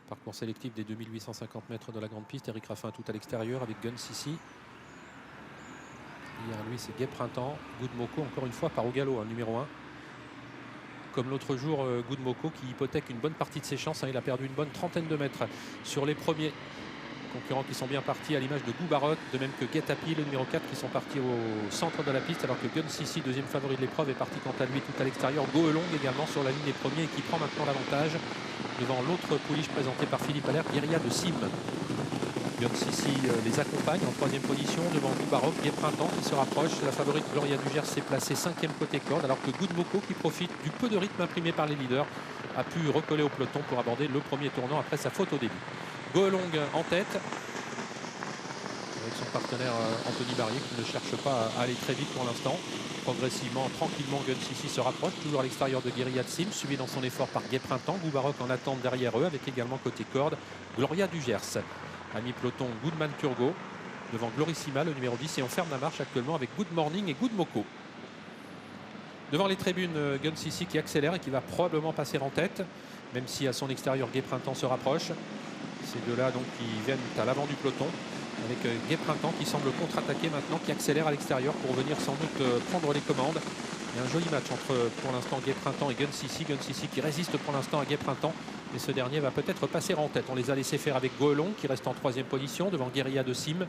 Parcours sélectif des 2850 mètres de la grande piste. Eric Raffin tout à l'extérieur avec Gun Sissi. Hier, lui, c'est Gai Printemps. Good Moko, encore une fois, par au galop, numéro 1. Comme l'autre jour, Good Moko qui hypothèque une bonne partie de ses chances. Il a perdu une bonne trentaine de mètres sur les premiers concurrents qui sont bien partis, à l'image de Goubarok, de même que Guetapi, le numéro 4, qui sont partis au centre de la piste, alors que Gun Sissi, deuxième favori de l'épreuve, est parti quant à lui tout à l'extérieur. Goelong également sur la ligne des premiers et qui prend maintenant l'avantage devant l'autre pouliche présenté par Philippe Allaire, Guérilla de Sim. Gun Sissi les accompagne en troisième position devant Goubarok, Gai Printemps qui se rapproche. La favorite Gloria Dugers s'est placée cinquième côté corde, alors que Good Moko, qui profite du peu de rythme imprimé par les leaders, a pu recoller au peloton pour aborder le premier tournant après sa faute au début. Goelong en tête avec son partenaire Anthony Barrier qui ne cherche pas à aller très vite pour l'instant. Progressivement, tranquillement, Gun Sissi se rapproche, toujours à l'extérieur de Guérilla de Sim, suivi dans son effort par Gai Printemps. Goubarok en attente derrière eux, avec également côté corde Gloria Dugers. À mi-peloton, Goodman Turgot devant Glorissima, le numéro 10, et on ferme la marche actuellement avec Good Morning et Good Moko. Devant les tribunes, Gun Sissi qui accélère et qui va probablement passer en tête, même si à son extérieur Gai Printemps se rapproche. Ces deux-là donc qui viennent à l'avant du peloton, avec Gai Printemps qui semble contre-attaquer maintenant, qui accélère à l'extérieur pour venir sans doute prendre les commandes. Il y a un joli match entre pour l'instant Gai Printemps et Gun Sissi. Gun Sissi qui résiste pour l'instant à Gai Printemps, et ce dernier va peut-être passer en tête. On les a laissés faire avec Goelong qui reste en troisième position devant Guérilla de Sim,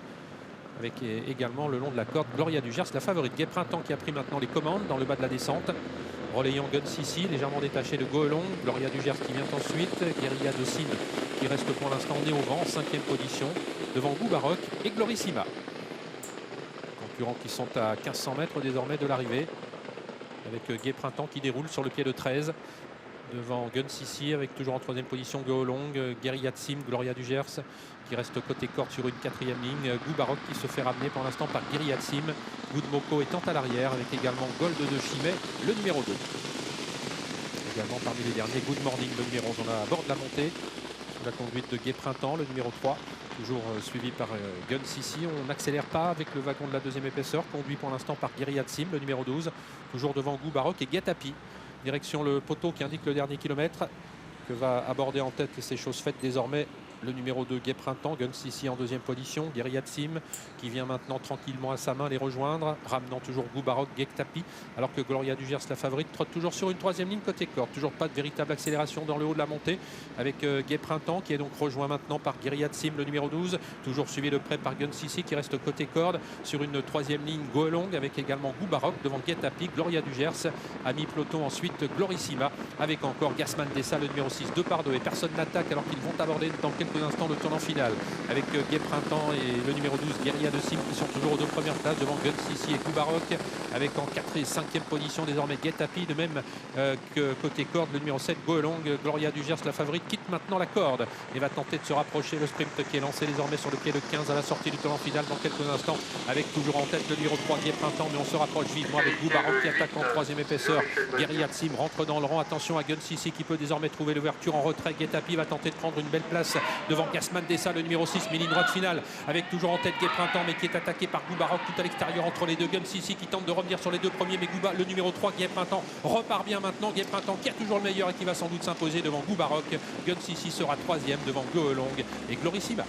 avec également le long de la corde Gloria Dugers, la favorite. Gai Printemps qui a pris maintenant les commandes dans le bas de la descente, relayant Gun Sissi, légèrement détaché de Goelong. Gloria Dugers qui vient ensuite, Guérilla de Sim qui reste pour l'instant né au vent, cinquième position devant Goubarok et Glorissima. Concurrents qui sont à 1500 mètres désormais de l'arrivée, avec Gai Printemps qui déroule sur le pied de 13 devant Gun Sissi, avec toujours en troisième position Goelong, Guérilla de Sim, Gloria Dugers qui reste côté corde sur une quatrième ligne, Goubarok qui se fait ramener pour l'instant par Guérilla de Sim, Good Moko étant à l'arrière, avec également Gold de Chimay, le numéro 2. Également parmi les derniers, Good Morning, le numéro 11, on a à bord de la montée, sous la conduite de Gai Printemps, le numéro 3, toujours suivi par Gun Sissi. On n'accélère pas avec le wagon de la deuxième épaisseur, conduit pour l'instant par Guérilla de Sim, le numéro 12, toujours devant Goubarok et Guetapi. Direction le poteau qui indique le dernier kilomètre, que va aborder en tête, et c'est chose faite désormais, le numéro 2 Gai Printemps. Gun Sissi en deuxième position, Guérilla de Sim qui vient maintenant tranquillement à sa main les rejoindre, ramenant toujours Goubarok, Guetapi, alors que Gloria Dugers, la favorite, trotte toujours sur une troisième ligne côté corde. Toujours pas de véritable accélération dans le haut de la montée, avec Gai Printemps qui est donc rejoint maintenant par Guérilla de Sim, le numéro 12, toujours suivi de près par Gun Sissi qui reste côté corde sur une troisième ligne. Goelong avec également Goubarok devant Guetapi, Gloria Dugers à mi-peloton, ensuite Glorissima avec encore Gasman Dessa, le numéro 6, 2 par 2, et personne n'attaque alors qu'ils vont aborder dans quelques instants le tournant final, avec Gai Printemps et le numéro 12 Guérilla de Sim qui sont toujours aux deux premières places devant Gun Sissi et Goubarok, avec en 4 et 5e position désormais Guetapi, de même que côté corde le numéro 7 Goelong. Gloria Dugers, la favorite, quitte maintenant la corde et va tenter de se rapprocher. Le sprint qui est lancé désormais sur le pied de 15 à la sortie du tournant final dans quelques instants, avec toujours en tête le numéro 3 Gai Printemps, mais on se rapproche vivement avec Goubarok qui attaque en troisième épaisseur. Guérilla de Sim rentre dans le rang, attention à Gun Sissi qui peut désormais trouver l'ouverture en retrait. Guetapi va tenter de prendre une belle place devant Gasman Dessa, le numéro 6, mais ligne droite finale avec toujours en tête Gai Printemps, mais qui est attaqué par Goubarok tout à l'extérieur entre les deux. Gun Sissi qui tente de revenir sur les deux premiers, mais le numéro 3 Gai Printemps repart bien maintenant. Gai Printemps qui a toujours le meilleur et qui va sans doute s'imposer devant Goubarok. Gun Sissi sera troisième devant Goelong et Glorissima.